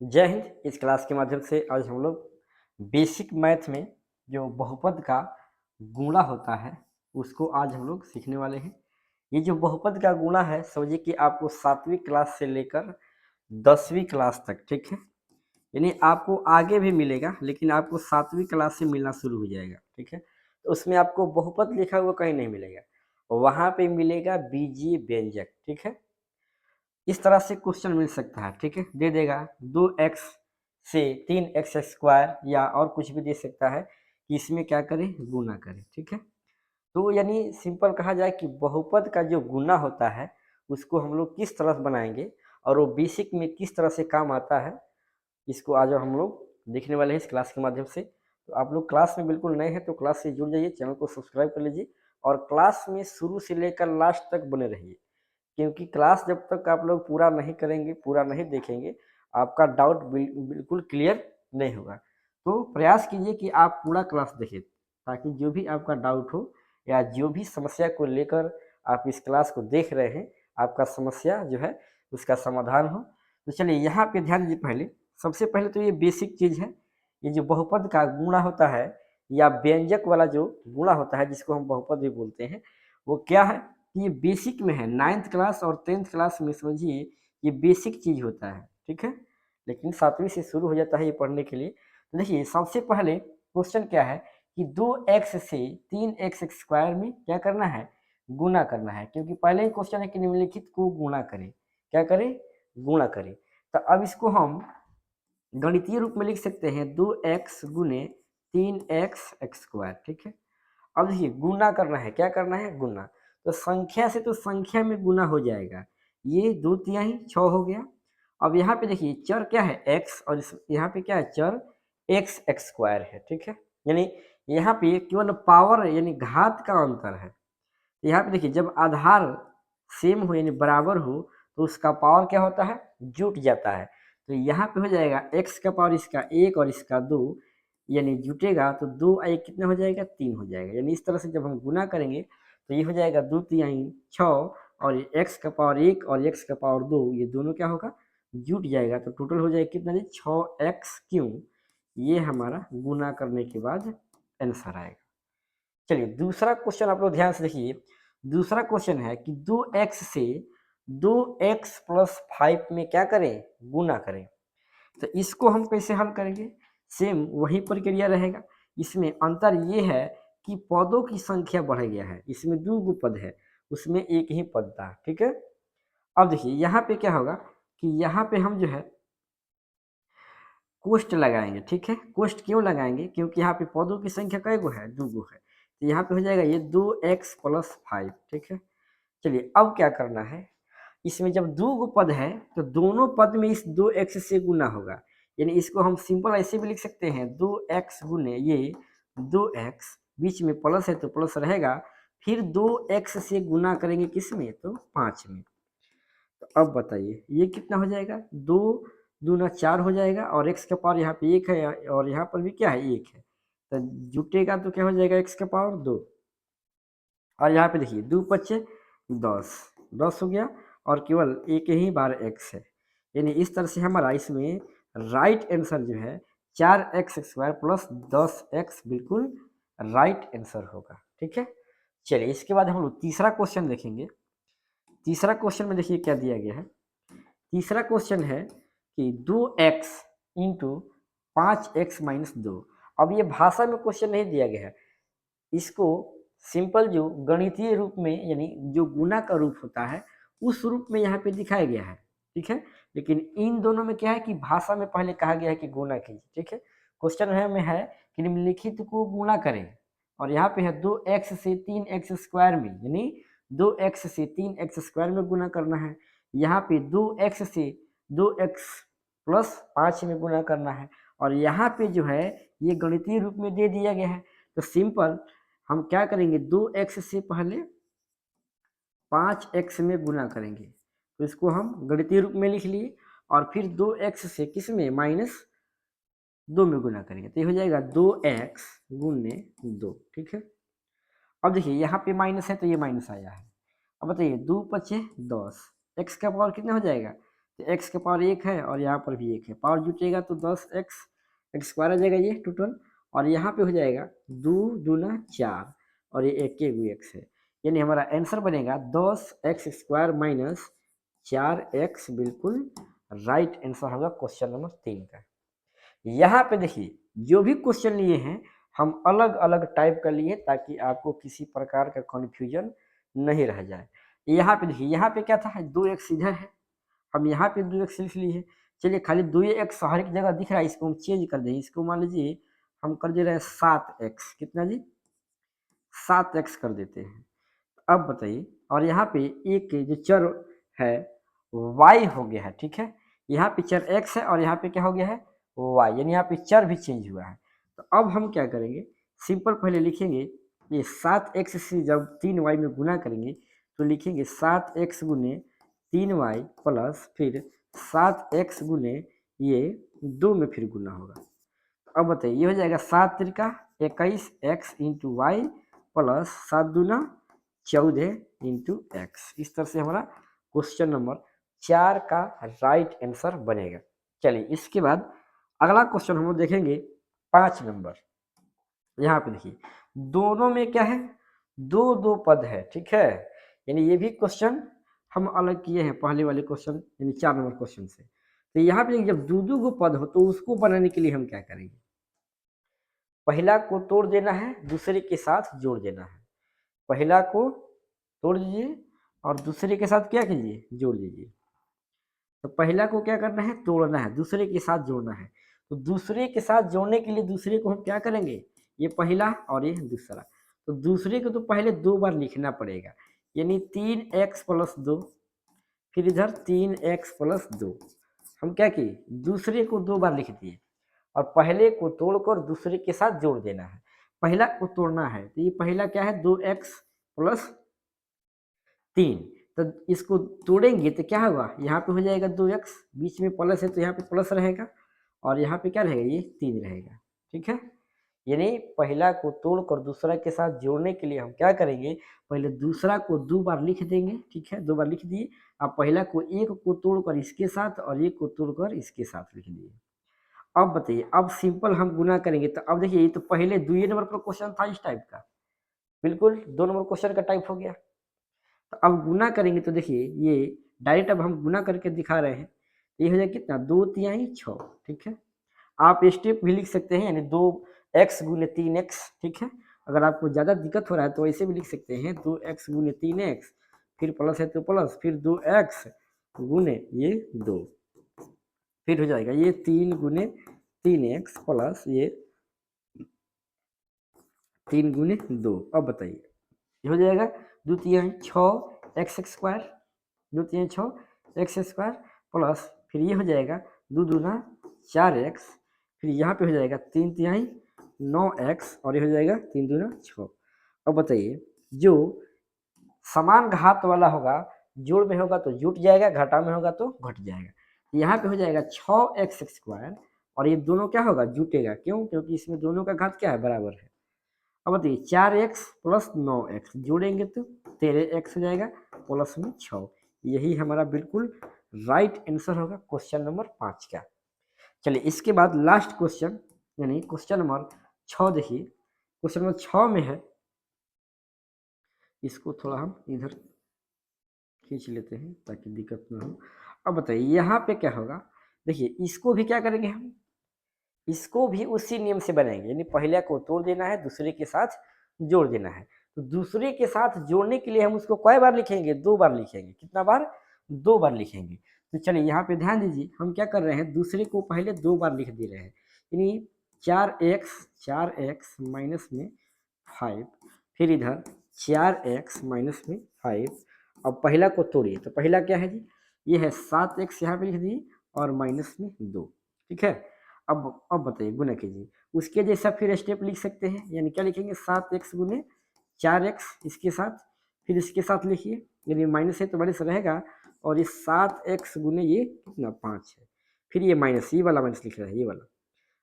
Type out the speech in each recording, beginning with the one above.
जय हिंद। इस क्लास के माध्यम से आज हम लोग बेसिक मैथ में जो बहुपद का गुणा होता है उसको आज हम लोग सीखने वाले हैं। ये जो बहुपद का गुणा है समझिए कि आपको 7वीं क्लास से लेकर 10वीं क्लास तक, ठीक है, यानी आपको आगे भी मिलेगा लेकिन आपको 7वीं क्लास से मिलना शुरू हो जाएगा, ठीक है। तो उसमें आपको बहुपद लिखा हुआ कहीं नहीं मिलेगा, वहाँ पे मिलेगा बीजीय व्यंजक, ठीक है। इस तरह से क्वेश्चन मिल सकता है, ठीक है, दे देगा 2x से 3x स्क्वायर या और कुछ भी दे सकता है कि इसमें क्या करें, गुना करें, ठीक है। तो यानी सिंपल कहा जाए कि बहुपद का जो गुना होता है उसको हम लोग किस तरह से बनाएंगे और वो बेसिक में किस तरह से काम आता है, इसको आज हम लोग देखने वाले हैं इस क्लास के माध्यम से। तो आप लोग क्लास में बिल्कुल नए हैं तो क्लास से जुड़ जाइए, चैनल को सब्सक्राइब कर लीजिए और क्लास में शुरू से लेकर लास्ट तक बने रहिए, क्योंकि क्लास जब तक आप लोग पूरा नहीं करेंगे, पूरा नहीं देखेंगे, आपका डाउट बिल्कुल क्लियर नहीं होगा। तो प्रयास कीजिए कि आप पूरा क्लास देखें ताकि जो भी आपका डाउट हो या जो भी समस्या को लेकर आप इस क्लास को देख रहे हैं, आपका समस्या जो है उसका समाधान हो। तो चलिए यहाँ पे ध्यान दीजिए। पहले सबसे पहले तो ये बेसिक चीज़ है, ये जो बहुपद का गुणा होता है या व्यंजक वाला जो गुणा होता है जिसको हम बहुपद भी बोलते हैं, वो क्या है, ये बेसिक में है। 9th क्लास और 10th क्लास में समझिए ये बेसिक चीज़ होता है, ठीक है, लेकिन 7वीं से शुरू हो जाता है ये पढ़ने के लिए। तो देखिए सबसे पहले क्वेश्चन क्या है कि 2x से 3x स्क्वायर में क्या करना है, गुना करना है, क्योंकि पहले ही क्वेश्चन है कि निम्नलिखित को गुणा करें, क्या करें, गुणा करें। तो अब इसको हम गणितीय रूप में लिख सकते हैं 2x गुने 3x स्क्वायर, ठीक है। अब देखिए गुना करना है, क्या करना है, गुना। तो संख्या से तो संख्या में गुना हो जाएगा, ये 2 तिहाई 6 हो गया। अब यहाँ पे देखिए चर क्या है, x, और यहाँ पे क्या है, चर x स्क्वायर है, ठीक है। यानी यहाँ पे केवल पावर यानी घात का अंतर है। तो यहाँ पे देखिए जब आधार सेम हो यानी बराबर हो तो उसका पावर क्या होता है, जुट जाता है। तो यहाँ पे हो जाएगा x का पावर इसका 1 और इसका 2, यानी जुटेगा तो 2 कितना हो जाएगा, 3 हो जाएगा। यानी इस तरह से जब हम गुना करेंगे तो ये हो जाएगा 2 तिहाई 6 और x का पावर 1 और x का पावर 2, ये दोनों क्या होगा, जुट जाएगा। तो टोटल हो जाएगा कितना जी, 6x क्यूब। ये हमारा गुना करने के बाद आंसर आएगा। चलिए दूसरा क्वेश्चन आप लोग ध्यान से देखिए। दूसरा क्वेश्चन है कि 2x से 2x+5 में क्या करें, गुना करें। तो इसको हम कैसे हल करेंगे, सेम वही प्रक्रिया रहेगा। इसमें अंतर ये है कि पदों की संख्या बढ़ गया है, इसमें 2 पद है, उसमें एक ही पद था, ठीक है। अब देखिए यहाँ पे क्या होगा कि यहाँ पे हम जो है कोष्ट लगाएंगे, ठीक है। कोष्ट क्यों लगाएंगे, क्योंकि यहाँ पे पदों की संख्या कै गो है, 2 है। तो यहाँ पे हो जाएगा ये 2x+5, ठीक है। चलिए अब क्या करना है, इसमें जब 2 पद है तो दोनों पद में इस 2x से गुना होगा। यानी इसको हम सिंपल ऐसे भी लिख सकते हैं, 2x गुने ये 2x, बीच में प्लस है तो प्लस रहेगा, फिर 2x से गुना करेंगे किस में, तो 5 में। तो अब बताइए ये कितना हो जाएगा, 2 दूना 4 हो जाएगा और x का पावर यहाँ पे 1 है और यहाँ पर भी क्या है, 1 है। तो जुटेगा तो क्या हो जाएगा, x का पावर 2, और यहाँ पे देखिए 2 × 5 = 10 हो गया और केवल एक ही बार x है। यानी इस तरह से हमारा इसमें राइट आंसर जो है 4x² + 10x बिल्कुल राइट आंसर होगा, ठीक है। चलिए इसके बाद हम लोग तीसरा क्वेश्चन देखेंगे। तीसरा क्वेश्चन में देखिए क्या दिया गया है। तीसरा क्वेश्चन है कि 2x इंटू 5x-2। अब ये भाषा में क्वेश्चन नहीं दिया गया है, इसको सिंपल जो गणितीय रूप में यानी जो गुना का रूप होता है उस रूप में यहाँ पे दिखाया गया है, ठीक है। लेकिन इन दोनों में क्या है कि भाषा में पहले कहा गया है कि गुना कीजिए, ठीक है। क्वेश्चन में है कि निम्नलिखित को गुना करें और यहाँ पे है 2x से 3x² में, यानी 2x से 3x² में गुना करना है। यहाँ पे 2x से 2x+5 में गुना करना है और यहाँ पे जो है ये गणितीय रूप में दे दिया गया है। तो सिंपल हम क्या करेंगे, 2x से पहले 5x में गुना करेंगे, तो इसको हम गणितीय रूप में लिख लिए और फिर 2x से किस में, -2 में गुना करेंगे, तो ये हो जाएगा 2x गुने 2, ठीक है। अब देखिए यहाँ पे माइनस है तो ये माइनस आया है। अब बताइए 2×5 = 10, x का पावर कितना हो जाएगा, तो x के पावर 1 है और यहाँ पर भी 1 है, पावर जुटेगा तो 10x स्क्वायर आ जाएगा ये टोटल, और यहाँ पे हो जाएगा 2 दूना 4 और ये 1 के x है, यानी हमारा आंसर बनेगा 10x स्क्वायर माइनस 4x, बिल्कुल राइट आंसर होगा क्वेश्चन नंबर 3 का। यहाँ पे देखिए जो भी क्वेश्चन लिए हैं हम अलग अलग टाइप का लिए ताकि आपको किसी प्रकार का कन्फ्यूजन नहीं रह जाए। यहाँ पे देखिए, यहाँ पे क्या था, 2x इधर है, हम यहाँ पे 2x लिख लिए। चलिए खाली 2x हर एक जगह दिख रहा है, इसको हम चेंज कर दें, इसको मान लीजिए हम कर दे रहे हैं 7x, कितना जी 7x कर देते हैं। अब बताइए, और यहाँ पे एक जो चर है y हो गया है, ठीक है, यहाँ पे चर x है और यहाँ पे क्या हो गया है y, यानी यहाँ पे चर भी चेंज हुआ है। तो अब हम क्या करेंगे, सिंपल पहले लिखेंगे ये 7x से जब 3y में गुना करेंगे तो लिखेंगे 7x गुने 3y प्लस फिर 7x गुने ये 2 में फिर गुना होगा। अब बताइए ये हो जाएगा 7 Trika 21x into Y plus 7 दूना 14 इंटू एक्स। इस तरह से हमारा क्वेश्चन नंबर 4 का राइट आंसर बनेगा। चलिए इसके बाद अगला क्वेश्चन हम लोग देखेंगे 5 नंबर। यहाँ पे देखिए दोनों में क्या है, दो दो पद है, ठीक है, यानी ये भी क्वेश्चन हम अलग किए हैं पहले वाले क्वेश्चन यानी 4 नंबर क्वेश्चन से। तो यहाँ पे जब दो दो गो पद हो तो उसको बनाने के लिए हम क्या करेंगे, पहला को तोड़ देना है दूसरे के साथ जोड़ देना है। पहला को तोड़ दीजिए और दूसरे के साथ क्या कीजिए, जोड़ दीजिए। तो पहला को क्या करना है, तोड़ना है, दूसरे के साथ जोड़ना है। तो दूसरे के साथ जोड़ने के लिए दूसरे को हम क्या करेंगे, ये पहला और ये दूसरा, तो दूसरे को तो पहले 2 बार लिखना पड़ेगा, यानी 3x प्लस 2, फिर इधर 3x प्लस 2। हम क्या किए, दूसरे को 2 बार लिख दिए और पहले को तोड़कर दूसरे के साथ जोड़ देना है। पहला को तोड़ना है तो ये पहला क्या है 2x प्लस 3, तो इसको तोड़ेंगे तो क्या होगा, यहाँ पे हो जाएगा 2x, बीच में प्लस है तो यहाँ पे प्लस रहेगा और यहाँ पे क्या रहेगा, ये 3 रहेगा, ठीक है। यानी पहला को तोड़कर दूसरा के साथ जोड़ने के लिए हम क्या करेंगे, पहले दूसरा को 2 बार लिख देंगे, ठीक है, 2 बार लिख दिए। अब पहला को एक को तोड़कर इसके साथ और एक को तोड़कर इसके साथ लिख दिए। अब बताइए, अब सिंपल हम गुना करेंगे तो अब देखिए ये तो पहले 2 नंबर पर क्वेश्चन था इस टाइप का, बिल्कुल 2 नंबर क्वेश्चन का टाइप हो गया। तो अब गुना करेंगे तो देखिए ये डायरेक्ट अब हम गुना करके दिखा रहे हैं, ये हो जाएगा कितना 2 तिहाई 6, ठीक है। आप स्टेप भी लिख सकते हैं, यानी 2x गुने 3x, ठीक है। अगर आपको ज़्यादा दिक्कत हो रहा है तो ऐसे भी लिख सकते हैं 2x गुने 3x, फिर प्लस है तो प्लस, फिर 2x गुने ये 2, फिर हो जाएगा ये 3 गुने 3x प्लस ये 3 गुने 2। अब बताइए ये हो जाएगा 2 तिहाई 6 x स्क्वायर, 2 तिहाई 6 x स्क्वायर प्लस फिर ये हो जाएगा 2 दूना 4x, फिर यहाँ पे हो जाएगा 3 तिहाई 9x और ये हो जाएगा 3 दूना 6। अब बताइए जो समान घात वाला होगा, जोड़ में होगा तो जुट जाएगा, घटा में होगा तो घट जाएगा। यहाँ पे हो जाएगा 6x स्क्वायर और ये दोनों क्या होगा, जुटेगा, क्यों, क्योंकि इसमें दोनों का घात क्या है, बराबर है। अब बताइए 4x प्लस 9x जोड़ेंगे तो 13x हो जाएगा प्लस में 6। यही हमारा बिल्कुल राइट आंसर होगा क्वेश्चन नंबर 5 का। चलिए इसके बाद लास्ट क्वेश्चन यानी क्वेश्चन नंबर 6 देखिए, क्वेश्चन नंबर 6 में है, इसको थोड़ा हम इधर खींच लेते हैं ताकि दिक्कत ना हो। अब बताइए यहाँ पे क्या होगा, देखिए इसको भी क्या करेंगे हम, इसको भी उसी नियम से बनाएंगे, यानी पहले को तोड़ देना है दूसरे के साथ जोड़ देना है। तो दूसरे के साथ जोड़ने के लिए हम उसको कई बार लिखेंगे, 2 बार लिखेंगे, कितना बार, 2 बार लिखेंगे। तो चलिए यहाँ पे ध्यान दीजिए, हम क्या कर रहे हैं, दूसरे को पहले 2 बार लिख दे रहे हैं, यानी 4x माइनस में 5, फिर इधर 4x माइनस में 5। अब पहला को तोड़िए तो पहला क्या है जी, ये है 7x यहाँ पे लिख दिए और माइनस में 2, ठीक है। अब बताइए गुना कीजिए, उसके जैसा फिर स्टेप लिख सकते हैं, यानी क्या लिखेंगे 7x गुने 4x इसके साथ, फिर इसके साथ लिखिए, यानी माइनस है तो माइनस रहेगा और ये 7x गुने ये कितना 5 है, फिर ये माइनस, ये वाला माइनस लिख रहा है, ये वाला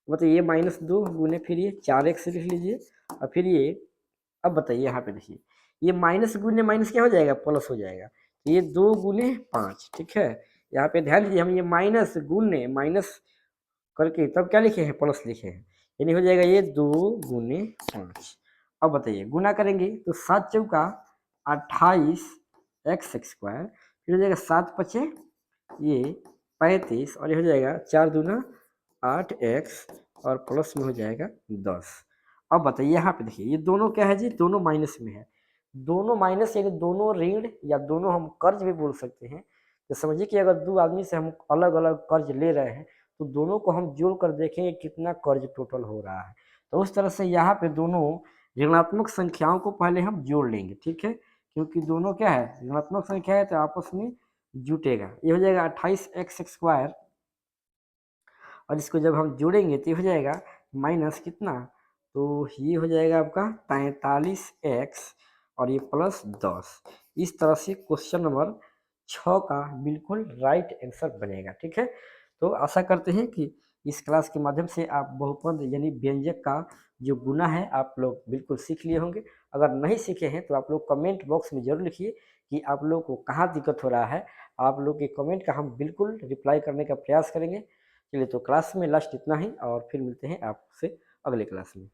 बताइए, ये -2 गुने फिर ये 4x लिख लीजिए और फिर ये, अब बताइए यहाँ पे देखिए ये माइनस गुने माइनस क्या हो जाएगा, प्लस हो जाएगा, तो ये 2 गुने 5, ठीक है, यहाँ पे ध्यान दीजिए, हम ये माइनस गुने माइनस करके तब क्या लिखे हैं, प्लस लिखे हैं, यानी हो जाएगा ये 2 गुने 5। अब बताइए गुना करेंगे तो 7 चौका 28 एक्स स्क्वायर, फिर हो जाएगा 7 पचे ये 35 और ये हो जाएगा 4 दूना 8 एक्स और प्लस में हो जाएगा 10। अब बताइए यहाँ पे देखिए ये दोनों क्या है जी, दोनों माइनस में है, दोनों माइनस यानी दोनों ऋण या दोनों हम कर्ज भी बोल सकते हैं। तो समझिए कि अगर दो आदमी से हम अलग अलग कर्ज ले रहे हैं तो दोनों को हम जोड़ कर देखेंगे कितना कर्ज टोटल हो रहा है। तो उस तरह से यहाँ पे दोनों ऋणात्मक संख्याओं को पहले हम जोड़ लेंगे, ठीक है, क्योंकि दोनों क्या है, ऋणात्मक संख्या है तो आपस में जुटेगा। ये हो जाएगा 28 एक्स स्क्वायर और इसको जब हम जोड़ेंगे तो ये हो जाएगा माइनस कितना, तो ये हो जाएगा आपका 43 एक्स और ये प्लस 10। इस तरह से क्वेश्चन नंबर 6 का बिल्कुल राइट आंसर बनेगा, ठीक है। तो आशा करते हैं कि इस क्लास के माध्यम से आप बहुपद यानी व्यंजक का जो गुना है आप लोग बिल्कुल सीख लिए होंगे। अगर नहीं सीखे हैं तो आप लोग कमेंट बॉक्स में ज़रूर लिखिए कि आप लोग को कहाँ दिक्कत हो रहा है। आप लोग के कमेंट का हम बिल्कुल रिप्लाई करने का प्रयास करेंगे। चलिए तो क्लास में लास्ट इतना ही और फिर मिलते हैं आपसे अगले क्लास में।